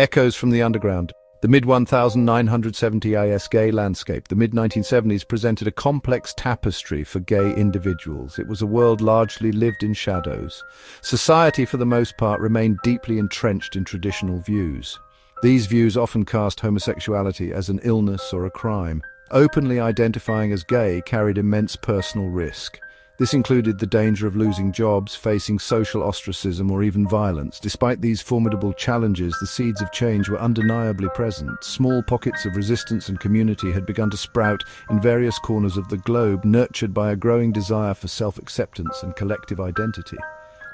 Echoes from the underground. The mid-1970 IS gay landscape, the mid-1970s presented a complex tapestry for gay individuals. It was a world largely lived in shadows. Society, for the most part, remained deeply entrenched in traditional views. These views often cast homosexuality as an illness or a crime. Openly identifying as gay carried immense personal risk. This included the danger of losing jobs, facing social ostracism, or even violence. Despite these formidable challenges, the seeds of change were undeniably present. Small pockets of resistance and community had begun to sprout in various corners of the globe, nurtured by a growing desire for self-acceptance and collective identity.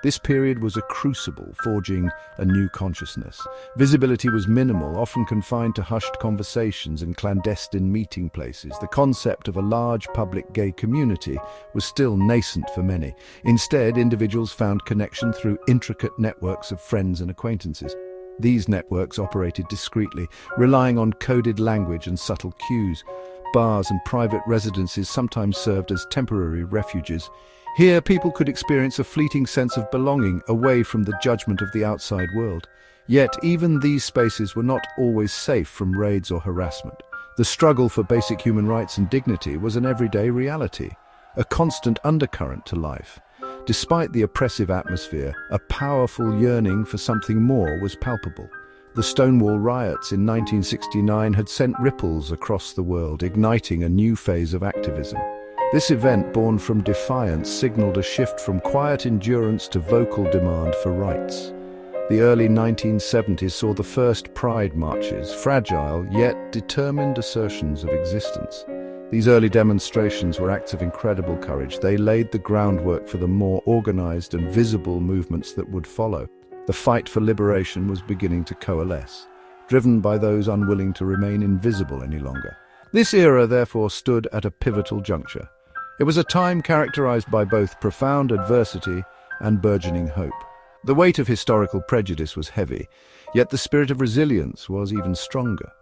This period was a crucible, forging a new consciousness. Visibility was minimal, often confined to hushed conversations and clandestine meeting places. The concept of a large public gay community was still nascent for many. Instead, individuals found connection through intricate networks of friends and acquaintances. These networks operated discreetly, relying on coded language and subtle cues. Bars and private residences sometimes served as temporary refuges. Here, people could experience a fleeting sense of belonging away from the judgment of the outside world. Yet, even these spaces were not always safe from raids or harassment. The struggle for basic human rights and dignity was an everyday reality, a constant undercurrent to life. Despite the oppressive atmosphere, a powerful yearning for something more was palpable. The Stonewall riots in 1969 had sent ripples across the world, igniting a new phase of activism. This event, born from defiance, signaled a shift from quiet endurance to vocal demand for rights. The early 1970s saw the first pride marches, fragile yet determined assertions of existence. These early demonstrations were acts of incredible courage. They laid the groundwork for the more organized and visible movements that would follow. The fight for liberation was beginning to coalesce, driven by those unwilling to remain invisible any longer. This era, therefore, stood at a pivotal juncture. It was a time characterized by both profound adversity and burgeoning hope. The weight of historical prejudice was heavy, yet the spirit of resilience was even stronger.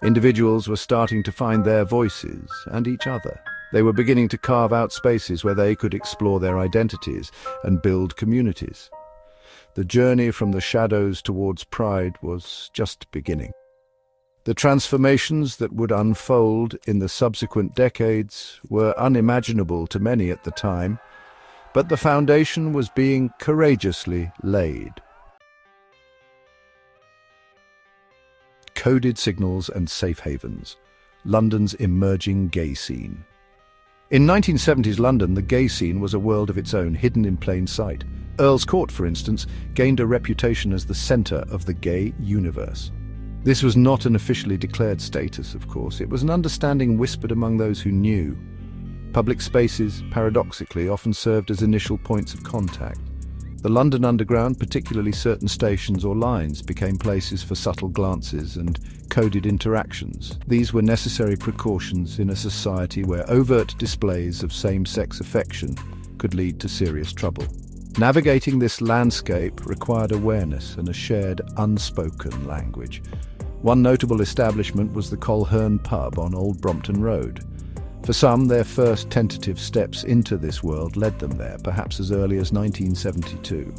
Individuals were starting to find their voices and each other. They were beginning to carve out spaces where they could explore their identities and build communities. The journey from the shadows towards pride was just beginning. The transformations that would unfold in the subsequent decades were unimaginable to many at the time, but the foundation was being courageously laid. Coded signals and safe havens. London's emerging gay scene. In 1970s London, the gay scene was a world of its own, hidden in plain sight. Earl's Court, for instance, gained a reputation as the centre of the gay universe. This was not an officially declared status, of course. It was an understanding whispered among those who knew. Public spaces, paradoxically, often served as initial points of contact. The London Underground, particularly certain stations or lines, became places for subtle glances and coded interactions. These were necessary precautions in a society where overt displays of same-sex affection could lead to serious trouble. Navigating this landscape required awareness and a shared, unspoken language. One notable establishment was the Colherne pub on Old Brompton Road. For some, their first tentative steps into this world led them there, perhaps as early as 1972.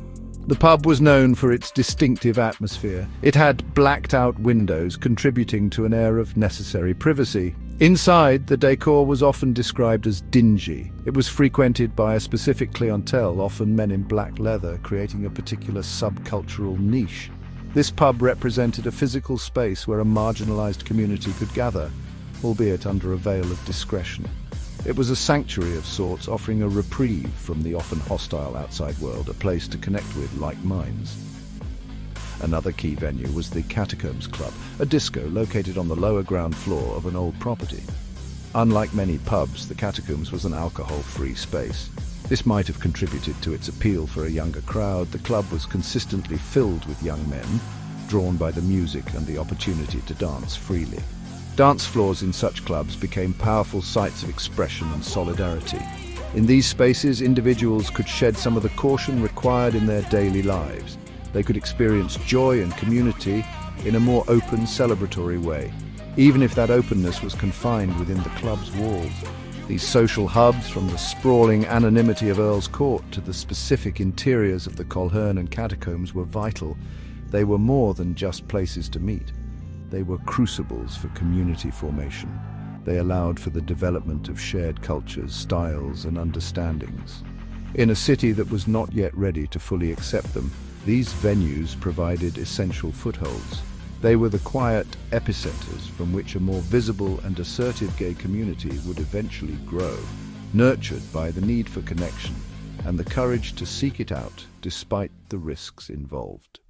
The pub was known for its distinctive atmosphere. It had blacked-out windows, contributing to an air of necessary privacy. Inside, the decor was often described as dingy. It was frequented by a specific clientele, often men in black leather, creating a particular subcultural niche. This pub represented a physical space where a marginalized community could gather, albeit under a veil of discretion. It was a sanctuary of sorts, offering a reprieve from the often hostile outside world, a place to connect with like minds. Another key venue was the Catacombs Club, a disco located on the lower ground floor of an old property. Unlike many pubs, the Catacombs was an alcohol-free space. This might have contributed to its appeal for a younger crowd. The club was consistently filled with young men, drawn by the music and the opportunity to dance freely. Dance floors in such clubs became powerful sites of expression and solidarity. In these spaces, individuals could shed some of the caution required in their daily lives. They could experience joy and community in a more open, celebratory way, even if that openness was confined within the club's walls. These social hubs, from the sprawling anonymity of Earl's Court to the specific interiors of the Colherne and Catacombs, were vital. They were more than just places to meet. They were crucibles for community formation. They allowed for the development of shared cultures, styles, and understandings. In a city that was not yet ready to fully accept them, these venues provided essential footholds. They were the quiet epicenters from which a more visible and assertive gay community would eventually grow, nurtured by the need for connection and the courage to seek it out despite the risks involved.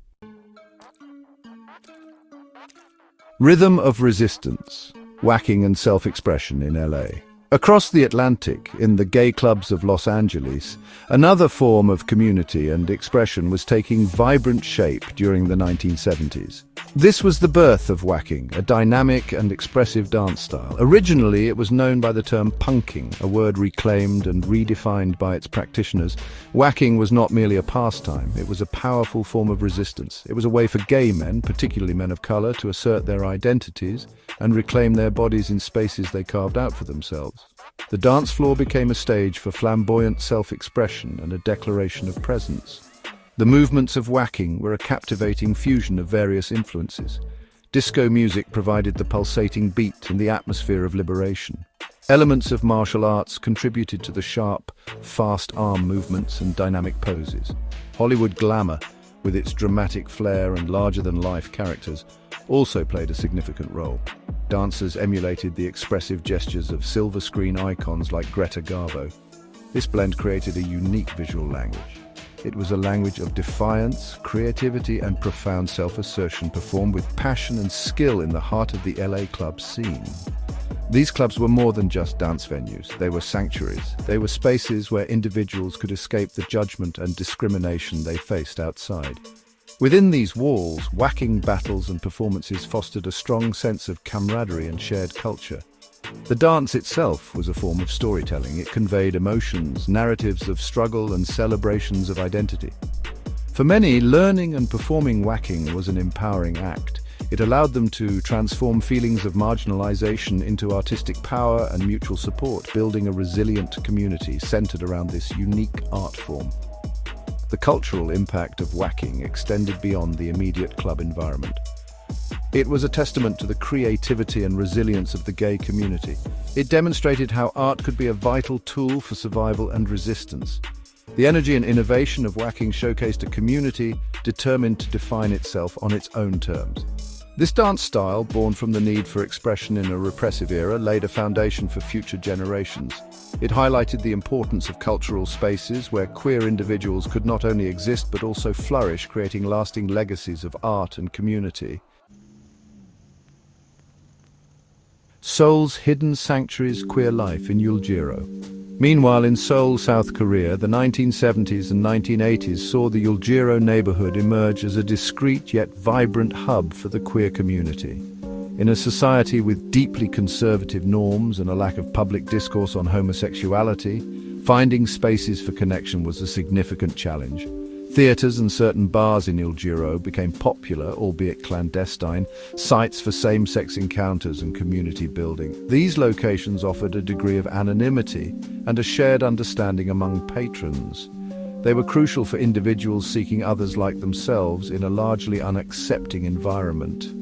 Rhythm of resistance, whacking and self-expression in LA. Across the Atlantic, in the gay clubs of Los Angeles, another form of community and expression was taking vibrant shape during the 1970s. This was the birth of whacking, a dynamic and expressive dance style. Originally, it was known by the term punking, a word reclaimed and redefined by its practitioners. Whacking was not merely a pastime, it was a powerful form of resistance. It was a way for gay men, particularly men of color, to assert their identities and reclaim their bodies in spaces they carved out for themselves. The dance floor became a stage for flamboyant self-expression and a declaration of presence. The movements of whacking were a captivating fusion of various influences. Disco music provided the pulsating beat and the atmosphere of liberation. Elements of martial arts contributed to the sharp, fast arm movements and dynamic poses. Hollywood glamour, with its dramatic flair and larger-than-life characters, also played a significant role. Dancers emulated the expressive gestures of silver screen icons like Greta Garbo. This blend created a unique visual language. It was a language of defiance, creativity, and profound self-assertion, performed with passion and skill in the heart of the LA club scene. These clubs were more than just dance venues. They were sanctuaries. They were spaces where individuals could escape the judgment and discrimination they faced outside. Within these walls, whacking battles and performances fostered a strong sense of camaraderie and shared culture. The dance itself was a form of storytelling. It conveyed emotions, narratives of struggle, and celebrations of identity. For many, learning and performing whacking was an empowering act. It allowed them to transform feelings of marginalization into artistic power and mutual support, building a resilient community centered around this unique art form. The cultural impact of whacking extended beyond the immediate club environment. It was a testament to the creativity and resilience of the gay community. It demonstrated how art could be a vital tool for survival and resistance. The energy and innovation of whacking showcased a community determined to define itself on its own terms. This dance style, born from the need for expression in a repressive era, laid a foundation for future generations. It highlighted the importance of cultural spaces where queer individuals could not only exist but also flourish, creating lasting legacies of art and community. Seoul's hidden sanctuaries, queer life in Yuljiro. Meanwhile, in Seoul, South Korea, the 1970s and 1980s saw the Yuljiro neighborhood emerge as a discreet yet vibrant hub for the queer community. In a society with deeply conservative norms and a lack of public discourse on homosexuality, finding spaces for connection was a significant challenge. Theaters and certain bars in Yuljiro became popular, albeit clandestine, sites for same-sex encounters and community building. These locations offered a degree of anonymity and a shared understanding among patrons. They were crucial for individuals seeking others like themselves in a largely unaccepting environment.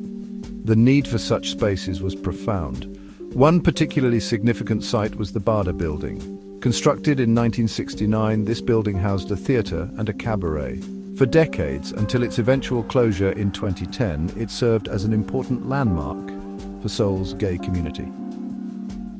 The need for such spaces was profound. One particularly significant site was the Bada Building. Constructed in 1969, this building housed a theatre and a cabaret. For decades, until its eventual closure in 2010, it served as an important landmark for Seoul's gay community.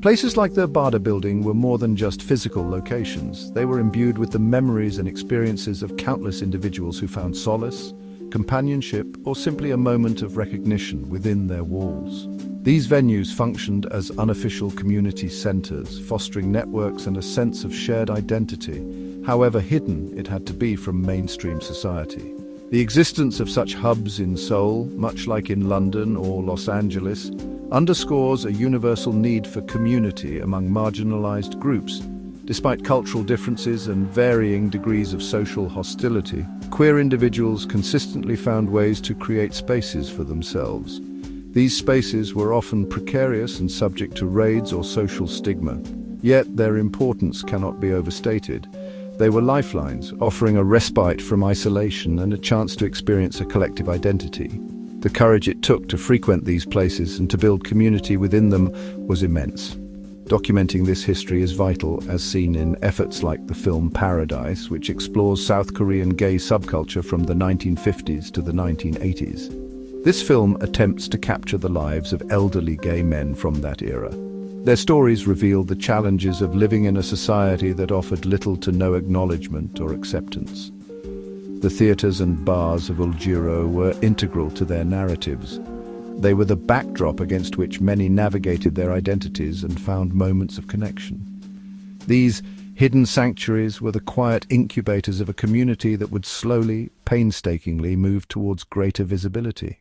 Places like the Bada Building were more than just physical locations. They were imbued with the memories and experiences of countless individuals who found solace, companionship, or simply a moment of recognition within their walls. These venues functioned as unofficial community centers, fostering networks and a sense of shared identity, however hidden it had to be from mainstream society. The existence of such hubs in Seoul, much like in London or Los Angeles, underscores a universal need for community among marginalized groups. Despite cultural differences and varying degrees of social hostility, queer individuals consistently found ways to create spaces for themselves. These spaces were often precarious and subject to raids or social stigma, yet their importance cannot be overstated. They were lifelines, offering a respite from isolation and a chance to experience a collective identity. The courage it took to frequent these places and to build community within them was immense. Documenting this history is vital, as seen in efforts like the film Paradise, which explores South Korean gay subculture from the 1950s to the 1980s. This film attempts to capture the lives of elderly gay men from that era. Their stories reveal the challenges of living in a society that offered little to no acknowledgement or acceptance. The theatres and bars of Uljiro were integral to their narratives. They were the backdrop against which many navigated their identities and found moments of connection. These hidden sanctuaries were the quiet incubators of a community that would slowly, painstakingly move towards greater visibility.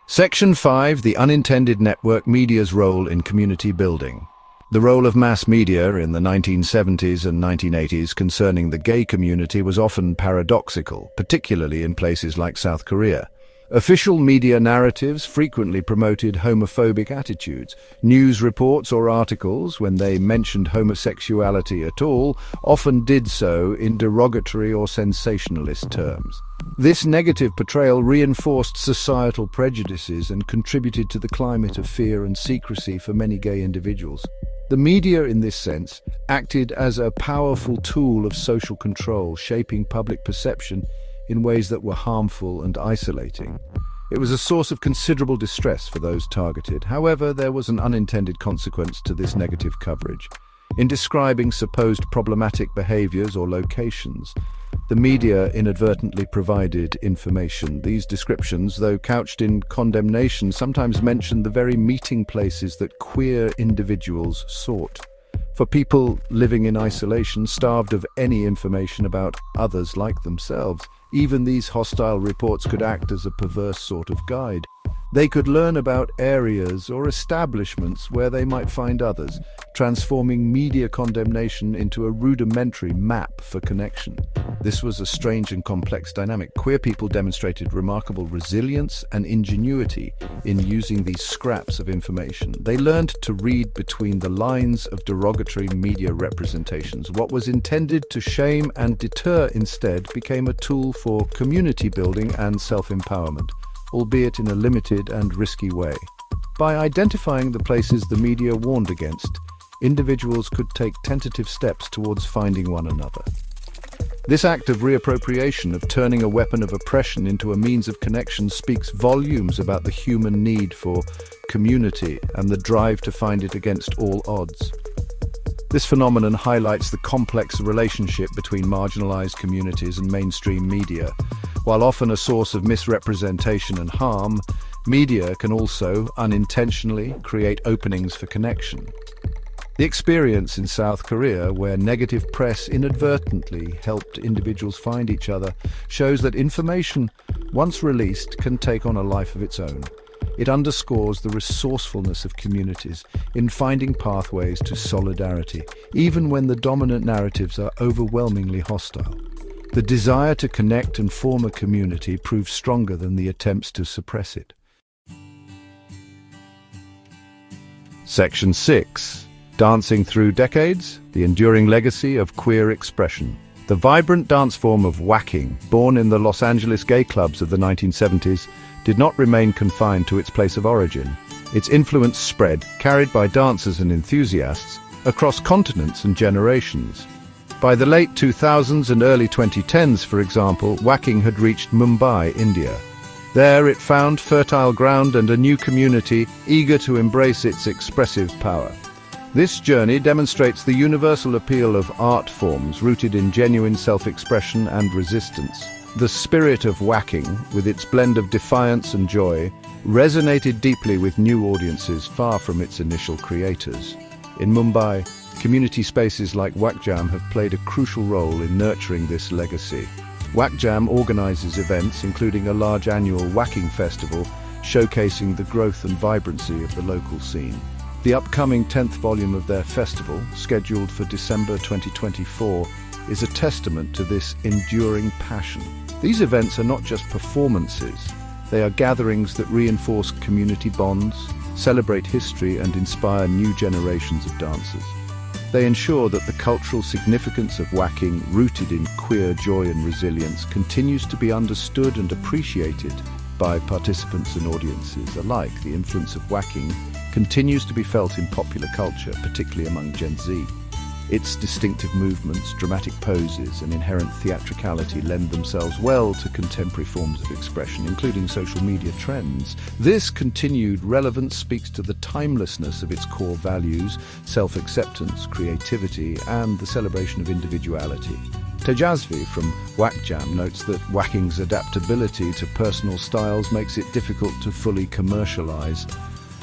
Section 5. The unintended network media's role in community building. The role of mass media in the 1970s and 1980s concerning the gay community was often paradoxical, particularly in places like South Korea. Official media narratives frequently promoted homophobic attitudes. News reports or articles, when they mentioned homosexuality at all, often did so in derogatory or sensationalist terms. This negative portrayal reinforced societal prejudices and contributed to the climate of fear and secrecy for many gay individuals. The media, in this sense, acted as a powerful tool of social control, shaping public perception in ways that were harmful and isolating. It was a source of considerable distress for those targeted. However, there was an unintended consequence to this negative coverage. In describing supposed problematic behaviors or locations, the media inadvertently provided information. These descriptions, though couched in condemnation, sometimes mentioned the very meeting places that queer individuals sought. For people living in isolation, starved of any information about others like themselves, even these hostile reports could act as a perverse sort of guide. They could learn about areas or establishments where they might find others, transforming media condemnation into a rudimentary map for connection. This was a strange and complex dynamic. Queer people demonstrated remarkable resilience and ingenuity in using these scraps of information. They learned to read between the lines of derogatory media representations. What was intended to shame and deter instead became a tool for community building and self-empowerment, albeit in a limited and risky way. By identifying the places the media warned against, individuals could take tentative steps towards finding one another. This act of reappropriation, of turning a weapon of oppression into a means of connection, speaks volumes about the human need for community and the drive to find it against all odds. This phenomenon highlights the complex relationship between marginalized communities and mainstream media. While often a source of misrepresentation and harm, media can also, unintentionally, create openings for connection. The experience in South Korea, where negative press inadvertently helped individuals find each other, shows that information, once released, can take on a life of its own. It underscores the resourcefulness of communities in finding pathways to solidarity, even when the dominant narratives are overwhelmingly hostile. The desire to connect and form a community proves stronger than the attempts to suppress it. Section 6. Dancing through decades, the enduring legacy of queer expression. The vibrant dance form of whacking, born in the Los Angeles gay clubs of the 1970s, did not remain confined to its place of origin. Its influence spread, carried by dancers and enthusiasts, across continents and generations. By the late 2000s and early 2010s, for example, whacking had reached Mumbai, India. There it found fertile ground and a new community eager to embrace its expressive power. This journey demonstrates the universal appeal of art forms rooted in genuine self-expression and resistance. The spirit of whacking, with its blend of defiance and joy, resonated deeply with new audiences far from its initial creators. In Mumbai, community spaces like Whack-Jam have played a crucial role in nurturing this legacy. Whack-Jam organizes events, including a large annual whacking festival, showcasing the growth and vibrancy of the local scene. The upcoming 10th volume of their festival, scheduled for December 2024, is a testament to this enduring passion. These events are not just performances. They are gatherings that reinforce community bonds, celebrate history, and inspire new generations of dancers. They ensure that the cultural significance of whacking, rooted in queer joy and resilience, continues to be understood and appreciated by participants and audiences alike. The influence of whacking continues to be felt in popular culture, particularly among Gen Z. Its distinctive movements, dramatic poses, and inherent theatricality lend themselves well to contemporary forms of expression, including social media trends. This continued relevance speaks to the timelessness of its core values: self-acceptance, creativity, and the celebration of individuality. Tejasvi from Whack Jam notes that whacking's adaptability to personal styles makes it difficult to fully commercialize.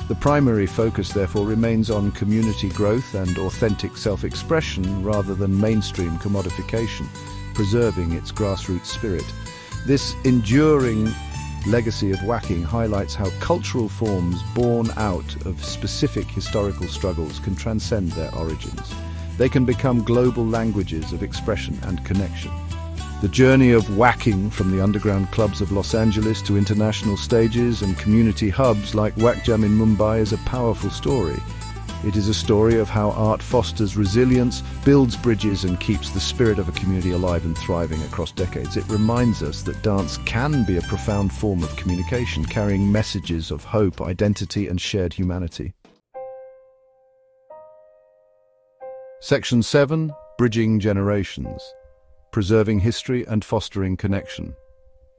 The primary focus, therefore, remains on community growth and authentic self-expression rather than mainstream commodification, preserving its grassroots spirit. This enduring legacy of whacking highlights how cultural forms born out of specific historical struggles can transcend their origins. They can become global languages of expression and connection. The journey of whacking from the underground clubs of Los Angeles to international stages and community hubs like Whack Jam in Mumbai is a powerful story. It is a story of how art fosters resilience, builds bridges, and keeps the spirit of a community alive and thriving across decades. It reminds us that dance can be a profound form of communication, carrying messages of hope, identity, and shared humanity. Section 7. Bridging Generations. Preserving history and fostering connection.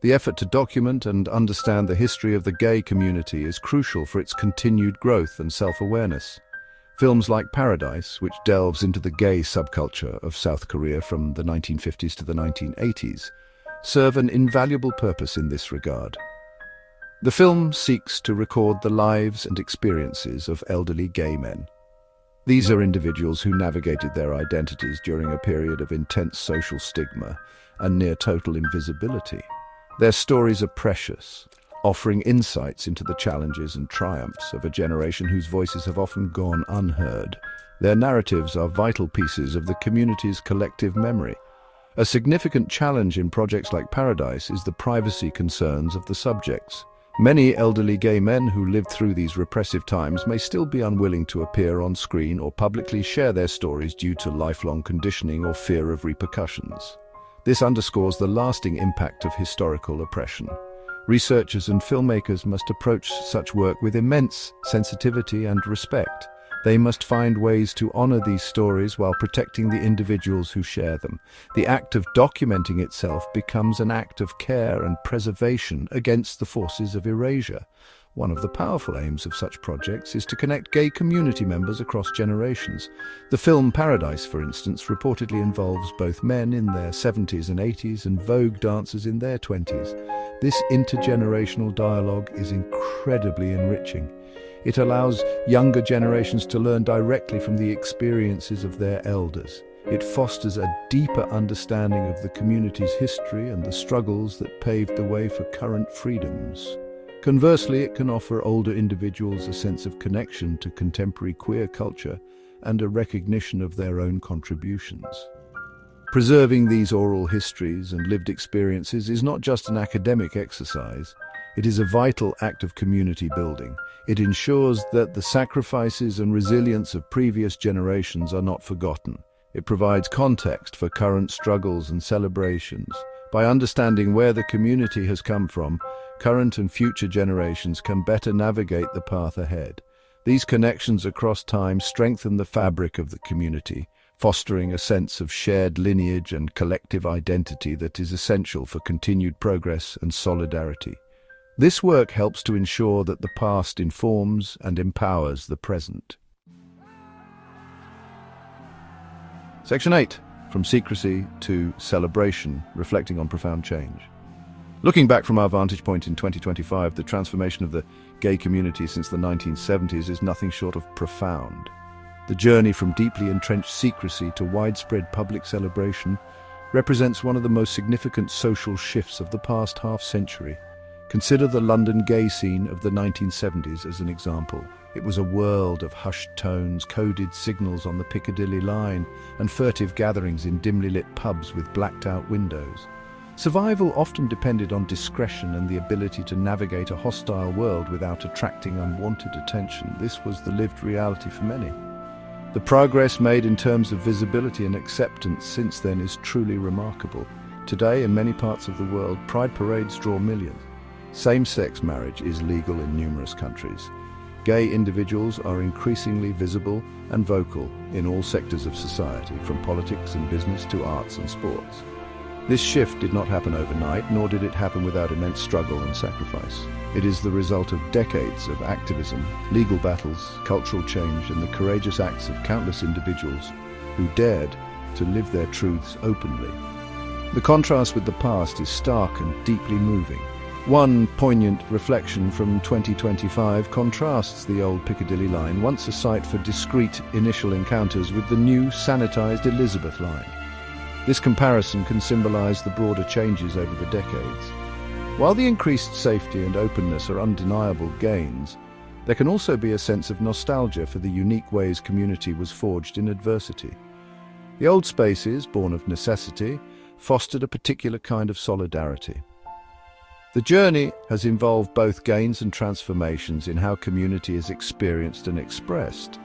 The effort to document and understand the history of the gay community is crucial for its continued growth and self-awareness. Films like Paradise, which delves into the gay subculture of South Korea from the 1950s to the 1980s, serve an invaluable purpose in this regard. The film seeks to record the lives and experiences of elderly gay men. These are individuals who navigated their identities during a period of intense social stigma and near-total invisibility. Their stories are precious, offering insights into the challenges and triumphs of a generation whose voices have often gone unheard. Their narratives are vital pieces of the community's collective memory. A significant challenge in projects like Paradise is the privacy concerns of the subjects. Many elderly gay men who lived through these repressive times may still be unwilling to appear on screen or publicly share their stories due to lifelong conditioning or fear of repercussions. This underscores the lasting impact of historical oppression. Researchers and filmmakers must approach such work with immense sensitivity and respect. They must find ways to honor these stories while protecting the individuals who share them. The act of documenting itself becomes an act of care and preservation against the forces of erasure. One of the powerful aims of such projects is to connect gay community members across generations. The film Paradise, for instance, reportedly involves both men in their 70s and 80s and Vogue dancers in their 20s. This intergenerational dialogue is incredibly enriching. It allows younger generations to learn directly from the experiences of their elders. It fosters a deeper understanding of the community's history and the struggles that paved the way for current freedoms. Conversely, it can offer older individuals a sense of connection to contemporary queer culture and a recognition of their own contributions. Preserving these oral histories and lived experiences is not just an academic exercise. It is a vital act of community building. It ensures that the sacrifices and resilience of previous generations are not forgotten. It provides context for current struggles and celebrations. By understanding where the community has come from, current and future generations can better navigate the path ahead. These connections across time strengthen the fabric of the community, fostering a sense of shared lineage and collective identity that is essential for continued progress and solidarity. This work helps to ensure that the past informs and empowers the present. Section 8. From Secrecy to Celebration, reflecting on profound change. Looking back from our vantage point in 2025, the transformation of the gay community since the 1970s is nothing short of profound. The journey from deeply entrenched secrecy to widespread public celebration represents one of the most significant social shifts of the past half-century. Consider the London gay scene of the 1970s as an example. It was a world of hushed tones, coded signals on the Piccadilly line, and furtive gatherings in dimly lit pubs with blacked-out windows. Survival often depended on discretion and the ability to navigate a hostile world without attracting unwanted attention. This was the lived reality for many. The progress made in terms of visibility and acceptance since then is truly remarkable. Today, in many parts of the world, pride parades draw millions. Same-sex marriage is legal in numerous countries. Gay individuals are increasingly visible and vocal in all sectors of society, from politics and business to arts and sports. This shift did not happen overnight, nor did it happen without immense struggle and sacrifice. It is the result of decades of activism, legal battles, cultural change, and the courageous acts of countless individuals who dared to live their truths openly. The contrast with the past is stark and deeply moving. One poignant reflection from 2025 contrasts the old Piccadilly line, once a site for discreet initial encounters, with the new sanitized Elizabeth line. This comparison can symbolize the broader changes over the decades. While the increased safety and openness are undeniable gains, there can also be a sense of nostalgia for the unique ways community was forged in adversity. The old spaces, born of necessity, fostered a particular kind of solidarity. The journey has involved both gains and transformations in how community is experienced and expressed.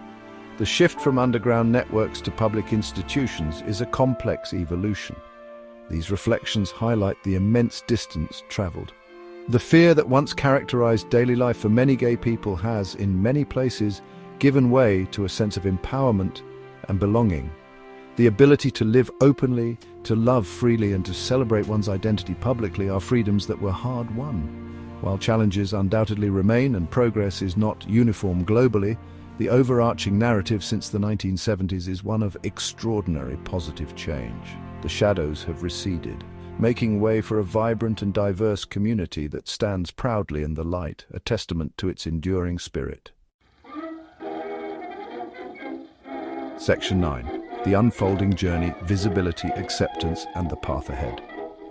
The shift from underground networks to public institutions is a complex evolution. These reflections highlight the immense distance traveled. The fear that once characterized daily life for many gay people has, in many places, given way to a sense of empowerment and belonging. The ability to live openly, to love freely, and to celebrate one's identity publicly are freedoms that were hard-won. While challenges undoubtedly remain and progress is not uniform globally, the overarching narrative since the 1970s is one of extraordinary positive change. The shadows have receded, making way for a vibrant and diverse community that stands proudly in the light, a testament to its enduring spirit. Section 9. The Unfolding Journey, Visibility, Acceptance, and the Path Ahead.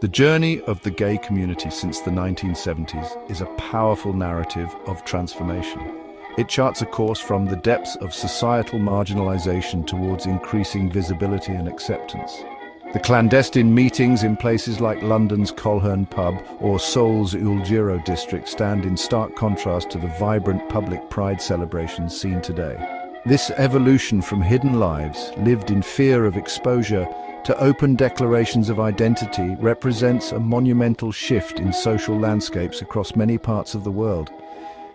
The journey of the gay community since the 1970s is a powerful narrative of transformation. It charts a course from the depths of societal marginalization towards increasing visibility and acceptance. The clandestine meetings in places like London's Colhern pub or Seoul's Uljiro district stand in stark contrast to the vibrant public pride celebrations seen today. This evolution from hidden lives, lived in fear of exposure, to open declarations of identity represents a monumental shift in social landscapes across many parts of the world.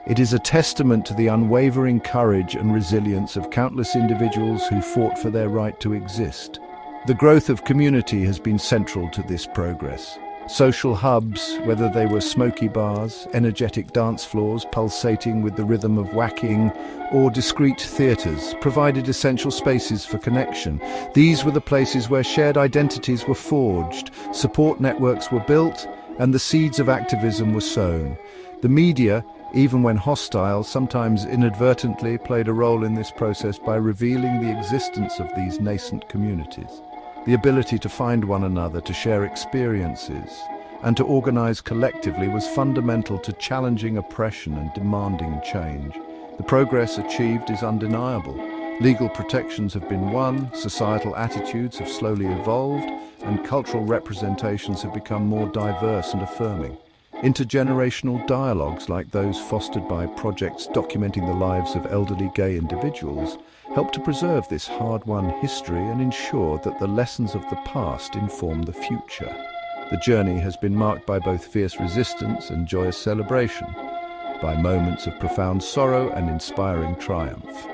It is a testament to the unwavering courage and resilience of countless individuals who fought for their right to exist. The growth of community has been central to this progress. Social hubs, whether they were smoky bars, energetic dance floors pulsating with the rhythm of whacking, or discreet theatres, provided essential spaces for connection. These were the places where shared identities were forged, support networks were built, and the seeds of activism were sown. The media, even when hostile, sometimes inadvertently played a role in this process by revealing the existence of these nascent communities. The ability to find one another, to share experiences, and to organize collectively was fundamental to challenging oppression and demanding change. The progress achieved is undeniable. Legal protections have been won, societal attitudes have slowly evolved, and cultural representations have become more diverse and affirming. Intergenerational dialogues like those fostered by projects documenting the lives of elderly gay individuals help to preserve this hard-won history and ensure that the lessons of the past inform the future. The journey has been marked by both fierce resistance and joyous celebration, by moments of profound sorrow and inspiring triumph.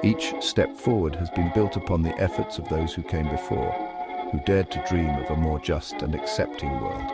Each step forward has been built upon the efforts of those who came before, who dared to dream of a more just and accepting world.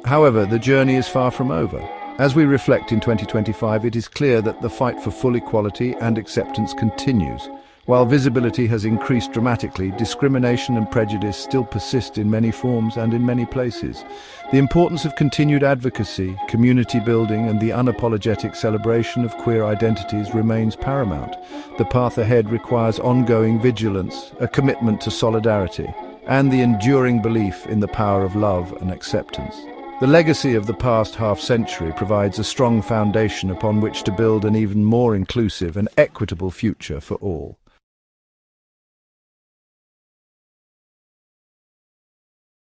However, the journey is far from over. As we reflect in 2025, it is clear that the fight for full equality and acceptance continues. While visibility has increased dramatically, discrimination and prejudice still persist in many forms and in many places. The importance of continued advocacy, community building, and the unapologetic celebration of queer identities remains paramount. The path ahead requires ongoing vigilance, a commitment to solidarity, and the enduring belief in the power of love and acceptance. The legacy of the past half-century provides a strong foundation upon which to build an even more inclusive and equitable future for all.